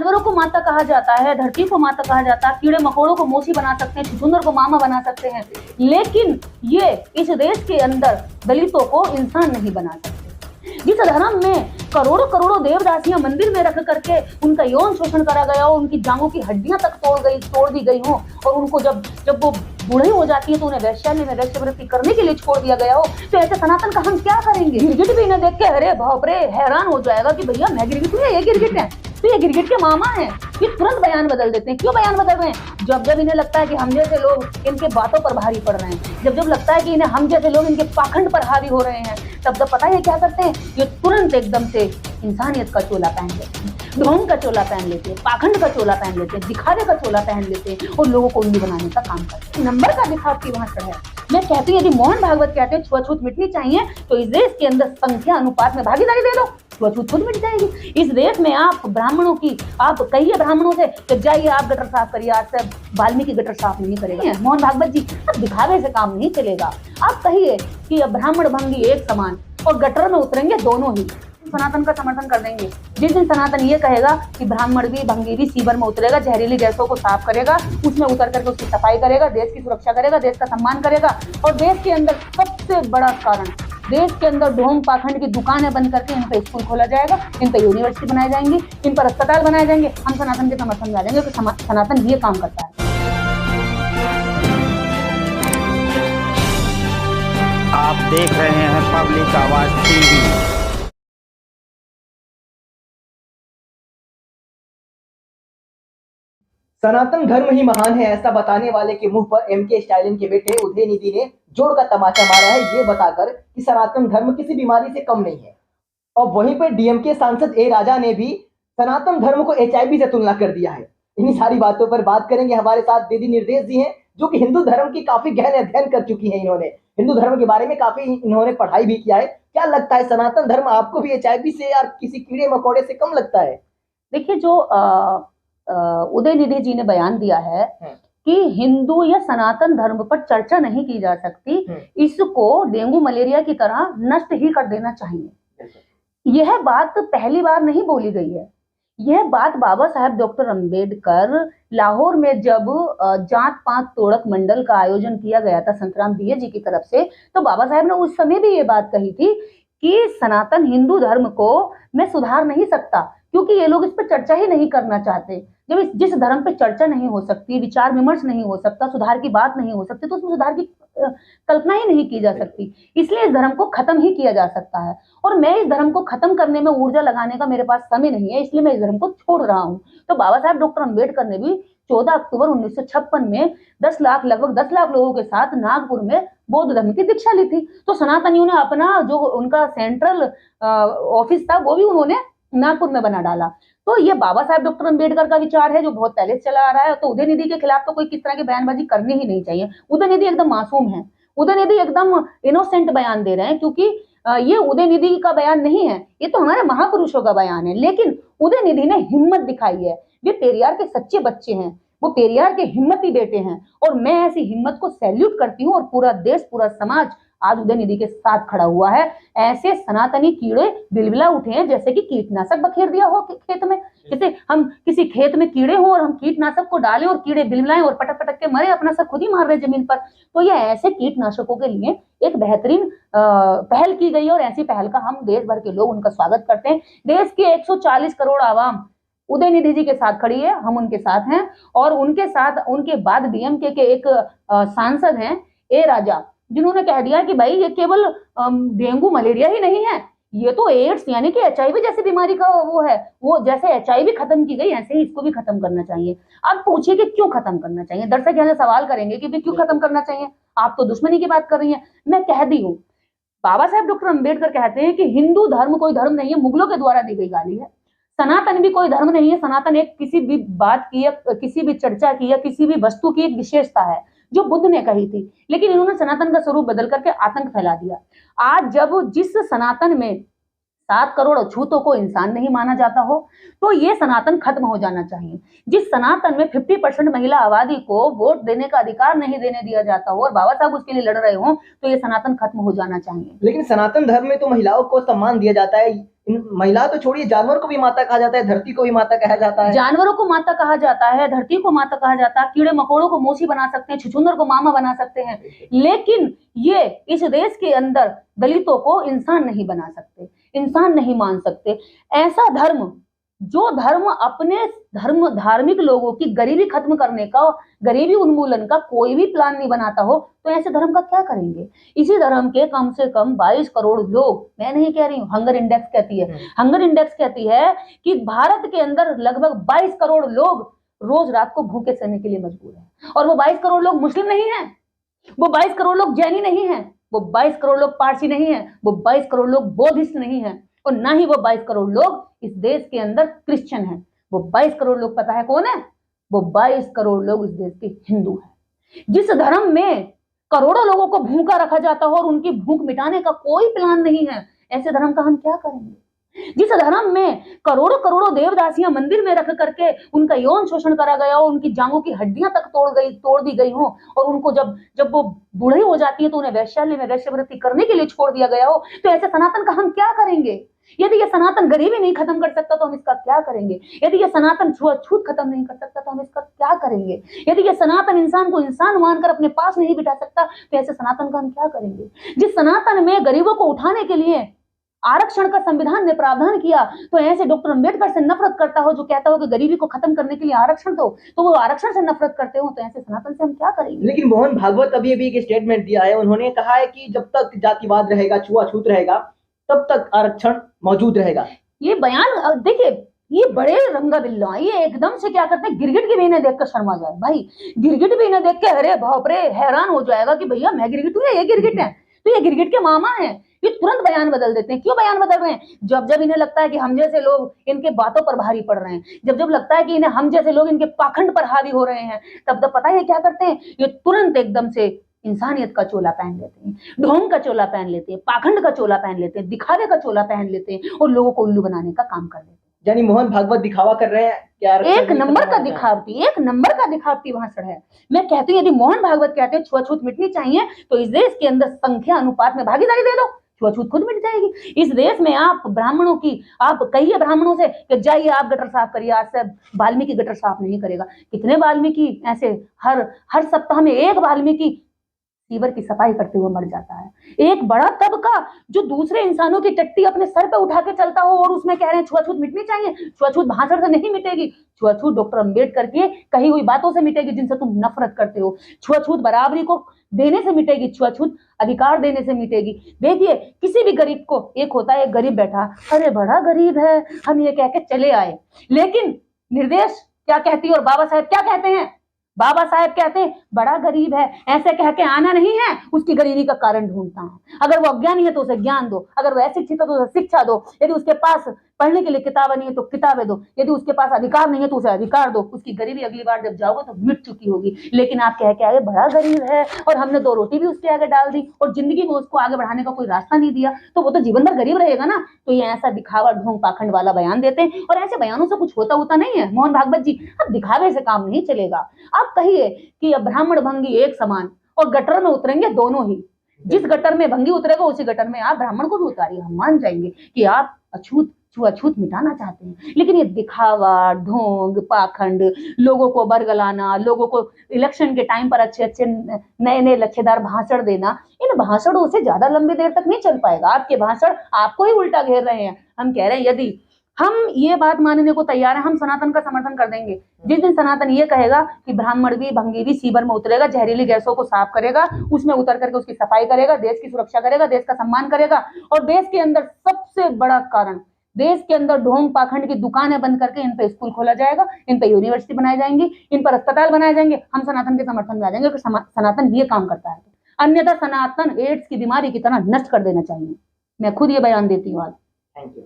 जानवरों को माता कहा जाता है, धरती को माता कहा जाता है, कीड़े मकोड़ों को मौसी बना सकते हैं, छुछुंदर को मामा बना सकते हैं, लेकिन ये इस देश के अंदर दलितों को इंसान नहीं बना सकते। जिस धर्म में करोड़ों करोड़ों देवदासियां मंदिर में रख करके उनका यौन शोषण करा गया हो, उनकी जांघों की हड्डियां तक तोड़ दी गई हो, और उनको जब वो बूढ़ी हो जाती है तो उन्हें वैश्यालय में वैश्यवृत्ति करने के लिए छोड़ दिया गया हो, तो ऐसे सनातन का हम क्या करेंगे? गिरगिट भी इन्हें देख के अरे बाप रे हैरान हो जाएगा कि भैया मैं गिरगिट हूँ, ये गिरगिट है, तो ये गिरगिट के मामा हैं। ये तुरंत बयान बदल देते हैं। क्यों बयान बदल रहे हैं? जब इन्हें लगता है कि हम जैसे लोग इनके बातों पर भारी पड़ रहे हैं, जब लगता है कि इन्हें हम जैसे लोग इनके पाखंड पर हावी हो रहे हैं, तब पता है क्या करते हैं? ये तुरंत एकदम से इंसानियत का चोला पहन लेते हैं, ढोंग का चोला पहन लेते हैं, पाखंड का चोला पहन लेते हैं, दिखावे का चोला पहन लेते हैं और लोगों को उल्लू बनाने का काम करते हैं। नंबर का दिखाव की वहां से है। मैं कहती हूँ यदि मोहन भागवत कहते हैं छुआछूत मिटनी चाहिए, तो इस देश के अंदर संख्या अनुपात में भागीदारी दे दो, छुआछूत खुद मिट जाएगी। इस देश में आप ब्राह्मणों की, आप कहिए ब्राह्मणों से कि जाइए आप गटर साफ करिए, आज से वाल्मीकि गटर साफ नहीं करेगा मोहन भागवत जी, अब दिखावे से काम नहीं चलेगा। आप कहिए कि ब्राह्मण भंगी एक समान, और गटर में उतरेंगे दोनों ही, सनातन का समर्थन कर देंगे। जिस दिन सनातन ये कहेगा कि ब्राह्मण भी भंगी भी सीवर में उतरेगा, जहरीली गैसों को साफ करेगा, उसमें उतर करके उसकी सफाई करेगा, देश की सुरक्षा करेगा, देश का सम्मान करेगा, और देश के अंदर सबसे बड़ा कारण, देश के अंदर ढोंग पाखंड की दुकानें बंद करके इन पर स्कूल खोला जाएगा, इन पर यूनिवर्सिटी बनाई जाएंगी, इन पर अस्पताल बनाए जाएंगे। हम सनातन के समर्थन में आ जाएंगे कि सनातन ये काम करता है। आप देख रहे हैं पब्लिक आवाज टीवी। सनातन धर्म ही महान है, ऐसा बताने वाले के मुंह पर एमके स्टालिन के बेटे उदयनिधि ने जोर का तमाचा मारा है, ये बताकर कि सनातन धर्म किसी बीमारी से कम नहीं है। और वहीं पर डीएमके सांसद ए राजा ने भी सनातन धर्म को एचआईवी से तुलना कर दिया है। इन्हीं सारी बातों पर बात करेंगे। हमारे साथ दीदी निर्देश जी हैं, जो कि हिंदू धर्म की काफी गहन अध्ययन कर चुकी हैं। इन्होंने हिंदू धर्म के बारे में काफी इन्होंने पढ़ाई भी किया है। क्या लगता है, सनातन धर्म आपको भी एचआईवी से या किसी कीड़े मकोड़े से कम लगता है? देखिए, जो उदयनिधि जी ने बयान दिया है कि हिंदू या सनातन धर्म पर चर्चा नहीं की जा सकती, इसको डेंगू मलेरिया की तरह नष्ट ही कर देना चाहिए। यह बात पहली बार नहीं बोली गई है। यह बात बाबा साहेब डॉक्टर अंबेडकर लाहौर में जब जात पात तोड़क मंडल का आयोजन किया गया था संतराम दिये जी की तरफ से, तो बाबा साहेब ने उस समय भी ये बात कही थी कि सनातन हिंदू धर्म को मैं सुधार नहीं सकता, क्योंकि ये लोग इस पर चर्चा ही नहीं करना चाहते। जब जिस धर्म पे चर्चा नहीं हो सकती, विचार विमर्श नहीं हो सकता, सुधार की बात नहीं हो सकती, तो उसमें सुधार की कल्पना ही नहीं की जा सकती। इसलिए इस धर्म को खत्म ही किया जा सकता है, और मैं इस धर्म को खत्म करने में ऊर्जा लगाने का मेरे पास समय नहीं है, इसलिए मैं इस धर्म को छोड़ रहा हूँ। तो बाबा साहब डॉक्टर अंबेडकर ने भी 14 अक्टूबर 1956 में लगभग 10 लाख लोगों के साथ नागपुर में बौद्ध धर्म की दीक्षा ली थी। तो सनातनियों ने अपना जो उनका सेंट्रल ऑफिस था वो भी उन्होंने नागपुर में बना डाला। तो ये बाबा साहब डॉक्टर अंबेडकर का विचार है जो बहुत पहले से चला आ रहा है। तो उदयनिधि के खिलाफ तो कोई किस तरह की बयानबाजी करनी ही नहीं चाहिए। उदयनिधि एकदम मासूम है, उदयनिधि एकदम इनोसेंट बयान दे रहे हैं, क्योंकि ये उदयनिधि का बयान नहीं है, ये तो हमारे महापुरुषों का बयान है। लेकिन उदयनिधि ने हिम्मत दिखाई है, वे पेरियार के सच्चे बच्चे हैं, वो पेरियार के हिम्मती बेटे हैं, और मैं ऐसी हिम्मत को सैल्यूट करती हूँ। और पूरा देश, पूरा समाज आज उदयनिधि के साथ खड़ा हुआ है। ऐसे सनातनी कीड़े बिलबिला उठे हैं जैसे कि कीटनाशक बखेर दिया हो खेत में। जैसे हम किसी खेत में कीड़े हो और हम कीटनाशक को डालें और कीड़े बिलबिलाएं और पटक पटक के मरे, अपना सब खुद ही मार रहे जमीन पर। तो ये ऐसे कीटनाशकों के लिए एक बेहतरीन पहल की गई है, और ऐसी पहल का हम देश भर के लोग उनका स्वागत करते हैं। देश के 140 करोड़ आवाम उदयनिधि जी के साथ खड़ी है, हम उनके साथ हैं। और उनके साथ उनके बाद डीएमके के एक सांसद हैं ए राजा, जिन्होंने कह दिया कि भाई ये केवल डेंगू मलेरिया ही नहीं है, ये तो एड्स यानी कि एचआईवी जैसी बीमारी का वो है। वो जैसे एचआईवी खत्म की गई, ऐसे ही इसको भी खत्म करना चाहिए। अब पूछिए कि क्यों खत्म करना चाहिए। दर्शक यहाँ से सवाल करेंगे कि क्यों खत्म करना चाहिए, आप तो दुश्मनी की बात कर रही हैं। मैं कह दी हूँ, बाबा साहेब डॉक्टर अंबेडकर कहते हैं कि हिंदू धर्म कोई धर्म नहीं है, मुगलों के द्वारा दी गई गाली है। सनातन भी कोई धर्म नहीं है, सनातन एक किसी भी बात की या किसी भी चर्चा की या किसी भी वस्तु की एक विशेषता है जो बुद्ध ने कही थी। लेकिन इन्होंने सनातन का स्वरूप बदल करके आतंक फैला दिया। आज जब जिस सनातन में 7 करोड़ अछूतों को इंसान नहीं माना जाता हो, तो ये सनातन खत्म हो जाना चाहिए। जिस सनातन में 50% महिला आबादी को वोट देने का अधिकार नहीं देने दिया जाता हो और बाबा साहब उसके लिए लड़ रहे हो, तो ये सनातन खत्म हो जाना चाहिए। लेकिन सनातन धर्म में तो महिलाओं को सम्मान दिया जाता है, महिला तो छोड़िए, जानवर को भी माता कहा जाता है, धरती को भी माता कहा जाता है। जानवरों को माता कहा जाता है, धरती को माता कहा जाता है, कीड़े मकोड़ों को मौसी बना सकते हैं, छुछुंदर को मामा बना सकते हैं, लेकिन ये इस देश के अंदर दलितों को इंसान नहीं बना सकते, इंसान नहीं मान सकते। ऐसा धर्म, जो धर्म अपने धार्मिक लोगों की गरीबी खत्म करने का, गरीबी उन्मूलन का कोई भी प्लान नहीं बनाता हो, तो ऐसे धर्म का क्या करेंगे? इसी धर्म के कम से कम 22 करोड़ लोग, मैं नहीं कह रही हूँ, हंगर इंडेक्स कहती है, हंगर इंडेक्स कहती है कि भारत के अंदर लगभग 22 करोड़ लोग रोज रात को भूखे सहने के लिए मजबूर है। और वो 22 करोड़ लोग मुस्लिम नहीं है, वो 22 करोड़ लोग जैनी नहीं है, वो 22 करोड़ लोग पारसी नहीं है, वो 22 करोड़ लोग बौद्धिस्ट नहीं है, और ना ही वो 22 करोड़ लोग इस देश के अंदर क्रिश्चियन हैं। वो 22 करोड़ लोग पता है कौन है? वो 22 करोड़ लोग इस देश के हिंदू हैं। जिस धर्म में करोड़ों लोगों को भूखा रखा जाता हो और उनकी भूख मिटाने का कोई प्लान नहीं है, ऐसे धर्म का हम क्या करेंगे? जिस धर्म में करोड़ों करोड़ों देवदासियां मंदिर में रख करके उनका यौन शोषण करा गया हो, उनकी जांघों की हड्डियां तक तोड़ दी गई हो, और उनको जब वो बूढ़ी हो जाती है तो उन्हें वैश्यालय में वैश्यवृत्ति करने के लिए छोड़ दिया गया हो, तो ऐसे सनातन का हम क्या करेंगे? यदि ये सनातन गरीबी नहीं खत्म कर सकता तो हम इसका क्या करेंगे? यदि ये सनातन छुआछूत खत्म नहीं कर सकता तो हम इसका क्या करेंगे? यदि ये सनातन इंसान को इंसान मानकर अपने पास नहीं बिठा सकता तो ऐसे सनातन का हम क्या करेंगे? जिस सनातन में गरीबों को उठाने के लिए आरक्षण का संविधान ने प्रावधान किया, तो ऐसे डॉक्टर अंबेडकर से नफरत करता हो जो कहता हो कि गरीबी को खत्म करने के लिए आरक्षण दो, तो वो आरक्षण से नफरत करते हो, तो ऐसे सनातन से हम क्या करेंगे? लेकिन मोहन भागवत अभी एक स्टेटमेंट दिया है, उन्होंने कहा है कि जब तक जातिवाद रहेगा, छुआछूत रहेगा, तब तक आरक्षण मौजूद रहेगा। ये बयान देखिए, ये बड़े रंगा बिल्ला, ये एकदम से क्या करते हैं, गिरगिट की भी इन्हें देखकर शर्मा जाए भाई, गिरगिट भी इन्हें देख के अरे बाप रे हैरान हो जाएगा कि भैया मैं गिरगिट हूँ, ये गिरगिट है, तो ये गिरगिट के मामा है। ये तुरंत बयान बदल देते हैं। क्यों बयान बदल रहे हैं? जब इन्हें लगता है कि हम जैसे लोग इनके बातों पर भारी पड़ रहे हैं, जब लगता है कि इन्हें हम जैसे लोग इनके पाखंड पर हावी हो रहे हैं, तब पता है क्या करते हैं, ये तुरंत एकदम से इंसानियत का चोला पहन लेते हैं, ढोंग का चोला पहन लेते हैं, पाखंड का चोला पहन लेते हैं, दिखावे का चोला पहन लेते हैं और लोगों को उल्लू बनाने का काम कर लेते हैं। यानी मोहन भागवत दिखावा कर रहे हैं क्या? एक नंबर का दिखावटी भाषण है। मैं कहती हूँ यदि मोहन भागवत कहते हैं छुआछूत मिटनी चाहिए, तो इस देश के अंदर संख्या अनुपात में भागीदारी दे दो, छुआछूत खुद मिट जाएगी। इस देश में आप ब्राह्मणों की, आप कहिए ब्राह्मणों से कि जाइए आप गटर साफ करिए, आज से वाल्मीकि गटर साफ नहीं करेगा। कितने वाल्मीकि ऐसे हर सप्ताह में एक वाल्मीकि सीवर की सफाई करते हुए मर जाता है। एक बड़ा तबका जो दूसरे इंसानों की टट्टी अपने सर पे उठा के चलता हो और उसमें कह रहे हैं छुआछूत मिटनी चाहिए। छुआछूत भाषण से नहीं मिटेगी, छुआछूत डॉक्टर अंबेडकर की कही हुई बातों से मिटेगी जिनसे तुम नफरत करते हो। छुआछूत बराबरी को देने से मिटेगी, छुआछूत अधिकार देने से मिटेगी। देखिए किसी भी गरीब को, एक होता है एक गरीब बैठा, अरे बड़ा गरीब है, हम ये कह के चले आए, लेकिन निर्देश क्या कहती है और बाबा साहेब क्या कहते हैं? बाबा साहेब कहते हैं बड़ा गरीब है, ऐसे कह के आना नहीं है, उसकी गरीबी का कारण ढूंढता है। अगर वो अज्ञानी है तो उसे ज्ञान दो, अगर वो अशिक्षित है तो उसे शिक्षा दो, यदि उसके पास पढ़ने के लिए किताबें नहीं है तो किताबें दो, यदि उसके पास अधिकार नहीं है तो उसे अधिकार दो। उसकी गरीबी अगली बार जब जाओगे तो मिट चुकी होगी। लेकिन आप कह के आगे बड़ा गरीब है और हमने 2 रोटी भी उसके आगे डाल दी और जिंदगी में उसको आगे बढ़ाने का कोई रास्ता नहीं दिया, तो वो तो जीवन भर गरीब रहेगा ना। तो ये ऐसा दिखावा ढोंग पाखंड वाला बयान देते हैं और ऐसे बयानों से कुछ होता नहीं है। मोहन भागवत जी, अब दिखावे से काम नहीं चलेगा। आप कहिए कि ब्राह्मण भंगी एक समान और गटर में उतरेंगे दोनों ही, जिस गटर में भंगी उतरेगा उसी गटर में आप ब्राह्मण को भी उतारिए, हम मान जाएंगे कि आप छुआछूत मिटाना चाहते हैं। लेकिन ये दिखावा, ढोंग, पाखंड, लोगों को बरगलाना, लोगों को इलेक्शन के टाइम पर अच्छे नए लच्छेदार भाषण देना, इन भाषणों से ज्यादा लंबी देर तक नहीं चल पाएगा। आपके भाषण आपको ही उल्टा घेर रहे हैं। हम कह रहे हैं यदि हम ये बात मानने को तैयार है, हम सनातन का समर्थन कर देंगे। जिस दिन सनातन ये कहेगा कि ब्राह्मण भी भंगी भी सीवर में उतरेगा, जहरीली गैसों को साफ करेगा, उसमें उतर करके उसकी सफाई करेगा, देश की सुरक्षा करेगा, देश का सम्मान करेगा, और देश के अंदर सबसे बड़ा कारण, देश के अंदर ढोंग पाखंड की दुकानें बंद करके इन पे स्कूल खोला जाएगा, इन पे यूनिवर्सिटी बनाई जाएंगी, इन पर अस्पताल बनाए जाएंगे, हम सनातन के समर्थन में आ जाएंगे कि सनातन ये काम करता है। अन्यथा सनातन एड्स की बीमारी की तरह नष्ट कर देना चाहिए। मैं खुद ये बयान देती हूँ आज। Thank you.